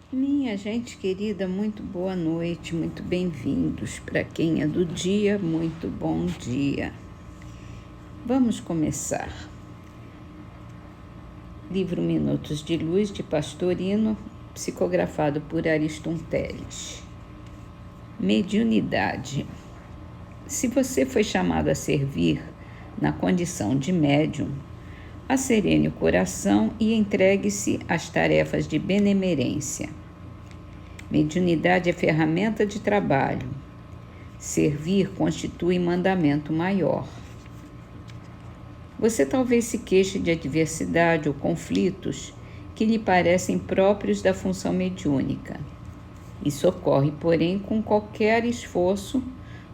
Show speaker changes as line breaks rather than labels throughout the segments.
Minha gente querida, muito boa noite, muito bem-vindos. Para quem é do dia, muito bom dia. Vamos começar. Livro Minutos de Luz, de Pastorino, psicografado por Ariston Teles. Mediunidade. Se você foi chamado a servir na condição de médium, acerene o coração e entregue-se às tarefas de benemerência. Mediunidade é ferramenta de trabalho. Servir constitui mandamento maior. Você talvez se queixe de adversidade ou conflitos que lhe parecem próprios da função mediúnica. Isso ocorre, porém, com qualquer esforço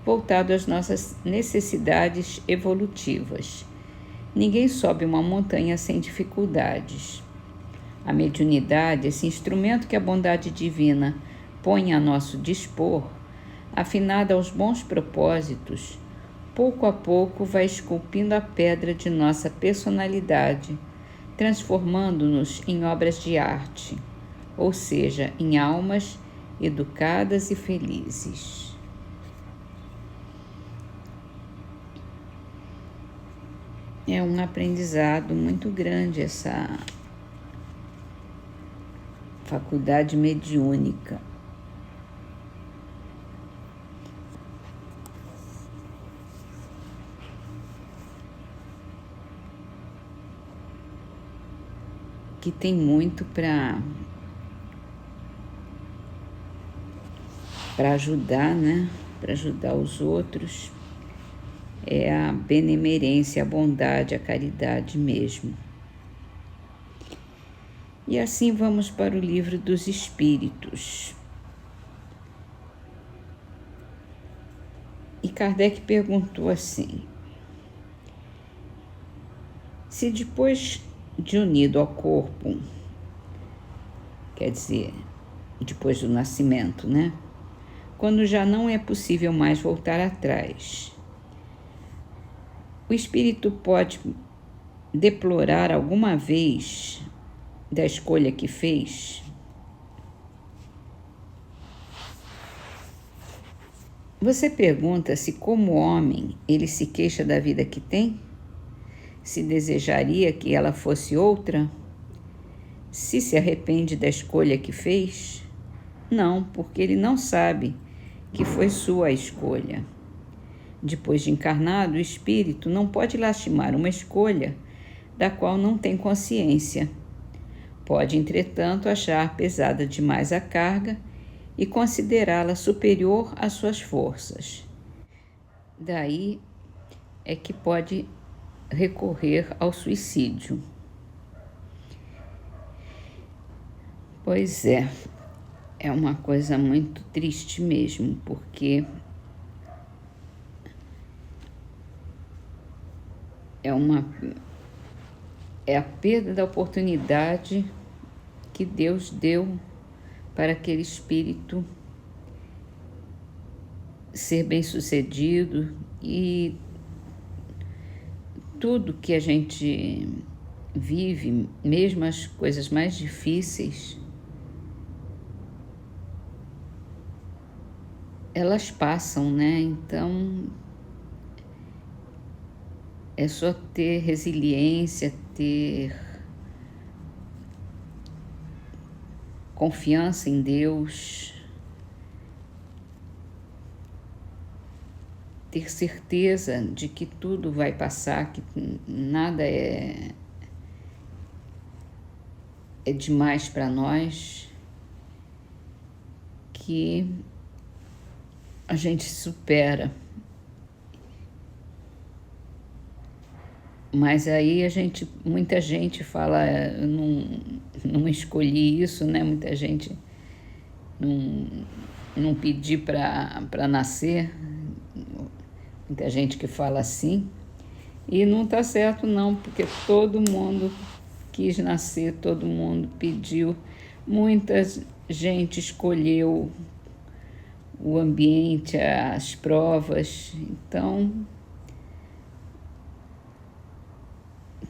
voltado às nossas necessidades evolutivas. Ninguém sobe uma montanha sem dificuldades. A mediunidade, esse instrumento que a bondade divina põe a nosso dispor, afinada aos bons propósitos, pouco a pouco vai esculpindo a pedra de nossa personalidade, transformando-nos em obras de arte, ou seja, em almas educadas e felizes. É um aprendizado muito grande essa faculdade mediúnica. Que tem muito para ajudar, né? Para ajudar os outros. É a benemerência, a bondade, a caridade mesmo. E assim vamos para o Livro dos Espíritos. E Kardec perguntou assim: se depois de unido ao corpo, quer dizer, depois do nascimento, né? Quando já não é possível mais voltar atrás, o espírito pode deplorar alguma vez da escolha que fez? Você pergunta se, como homem, ele se queixa da vida que tem? Se desejaria que ela fosse outra? Se arrepende da escolha que fez? Não, porque ele não sabe que foi sua a escolha. Depois de encarnado, o espírito não pode lastimar uma escolha da qual não tem consciência. Pode, entretanto, achar pesada demais a carga e considerá-la superior às suas forças. Daí é que pode recorrer ao suicídio. Pois é uma coisa muito triste mesmo, porque é a perda da oportunidade que Deus deu para aquele espírito ser bem-sucedido, e tudo que a gente vive, mesmo as coisas mais difíceis, elas passam, né? Então, é só ter resiliência, ter confiança em Deus, ter certeza de que tudo vai passar, que nada é demais para nós, que a gente supera. Mas aí muita gente fala, eu não escolhi isso, né? Muita gente não pedi para nascer. Muita gente que fala assim. E não está certo não, porque todo mundo quis nascer, todo mundo pediu. Muita gente escolheu o ambiente, as provas. Então,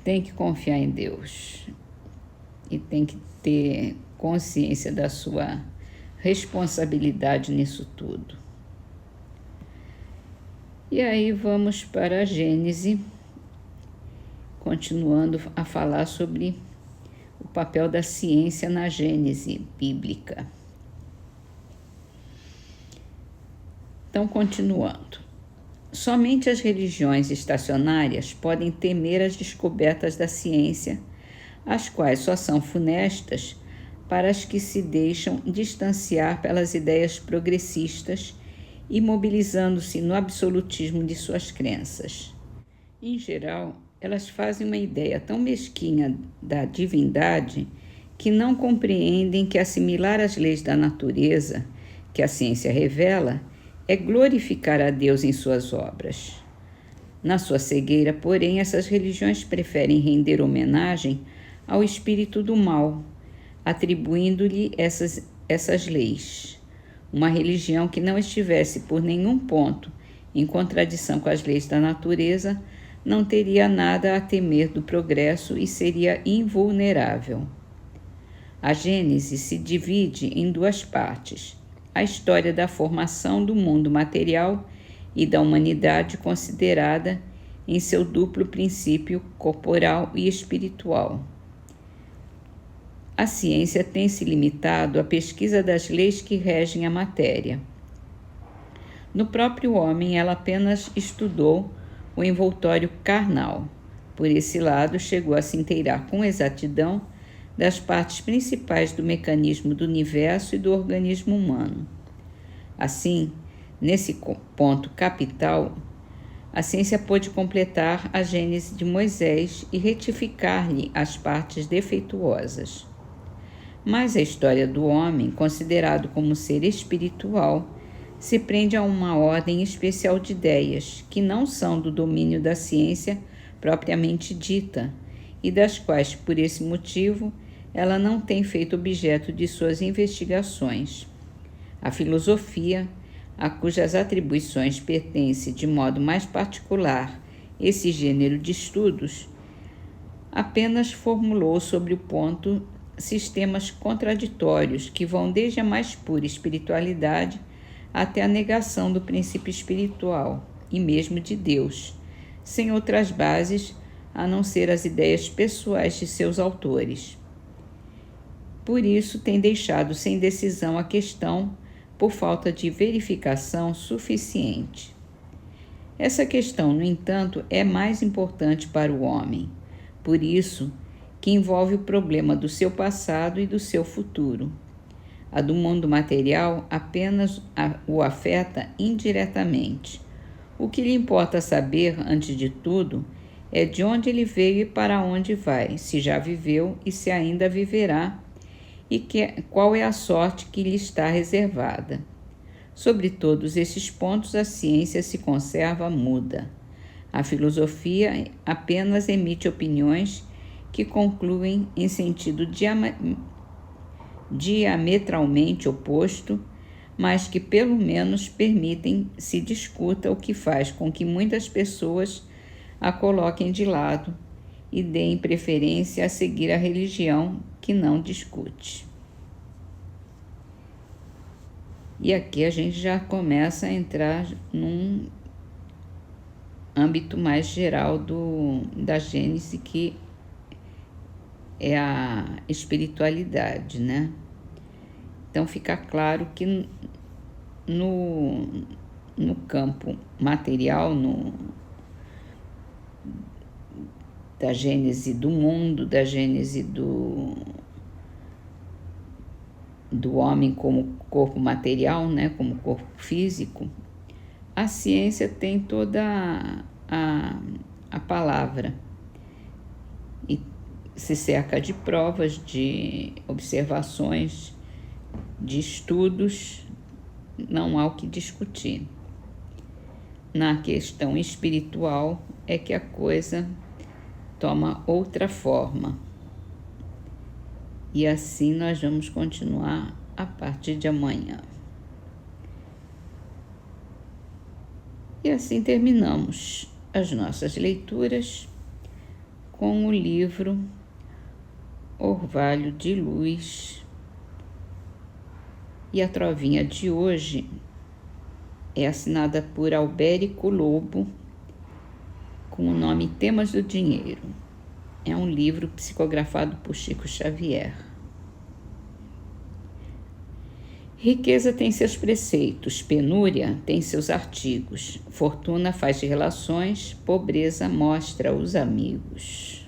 tem que confiar em Deus e tem que ter consciência da sua responsabilidade nisso tudo. E aí vamos para a Gênese, continuando a falar sobre o papel da ciência na Gênese bíblica. Então, continuando. Somente as religiões estacionárias podem temer as descobertas da ciência, as quais só são funestas para as que se deixam distanciar pelas ideias progressistas, imobilizando-se no absolutismo de suas crenças. Em geral, elas fazem uma ideia tão mesquinha da divindade que não compreendem que assimilar as leis da natureza, que a ciência revela, é glorificar a Deus em suas obras. Na sua cegueira, porém, essas religiões preferem render homenagem ao espírito do mal, atribuindo-lhe essas leis. Uma religião que não estivesse por nenhum ponto em contradição com as leis da natureza não teria nada a temer do progresso e seria invulnerável. A Gênese se divide em duas partes: a história da formação do mundo material e da humanidade considerada em seu duplo princípio corporal e espiritual. A ciência tem se limitado à pesquisa das leis que regem a matéria. No próprio homem, ela apenas estudou o envoltório carnal. Por esse lado, chegou a se inteirar com exatidão das partes principais do mecanismo do universo e do organismo humano. Assim, nesse ponto capital, a ciência pôde completar a Gênese de Moisés e retificar-lhe as partes defeituosas. Mas a história do homem, considerado como ser espiritual, se prende a uma ordem especial de ideias que não são do domínio da ciência propriamente dita e das quais, por esse motivo, ela não tem feito objeto de suas investigações. A filosofia, a cujas atribuições pertence de modo mais particular esse gênero de estudos, apenas formulou sobre o ponto sistemas contraditórios que vão desde a mais pura espiritualidade até a negação do princípio espiritual e mesmo de Deus, sem outras bases a não ser as ideias pessoais de seus autores. Por isso, tem deixado sem decisão a questão por falta de verificação suficiente. Essa questão, no entanto, é mais importante para o homem, por isso que envolve o problema do seu passado e do seu futuro. A do mundo material apenas o afeta indiretamente. O que lhe importa saber, antes de tudo, é de onde ele veio e para onde vai, se já viveu e se ainda viverá, e qual é a sorte que lhe está reservada. Sobre todos esses pontos, a ciência se conserva muda. A filosofia apenas emite opiniões que concluem em sentido diametralmente oposto, mas que pelo menos permitem se discuta, o que faz com que muitas pessoas a coloquem de lado e deem preferência a seguir a religião que não discute. E aqui a gente já começa a entrar num âmbito mais geral da Gênese, que é a espiritualidade, né? Então fica claro que no campo material, da Gênese do mundo, da Gênese do homem como corpo material, né, como corpo físico, a ciência tem toda a palavra e se cerca de provas, de observações, de estudos, não há o que discutir. Na questão espiritual é que a coisa toma outra forma. E assim nós vamos continuar a partir de amanhã. E assim terminamos as nossas leituras com o livro Orvalho de Luz, E a trovinha de hoje é assinada por Albérico Lobo, com o nome Temas do Dinheiro. É um livro psicografado por Chico Xavier. Riqueza tem seus preceitos, penúria tem seus artigos, fortuna faz de relações, pobreza mostra os amigos.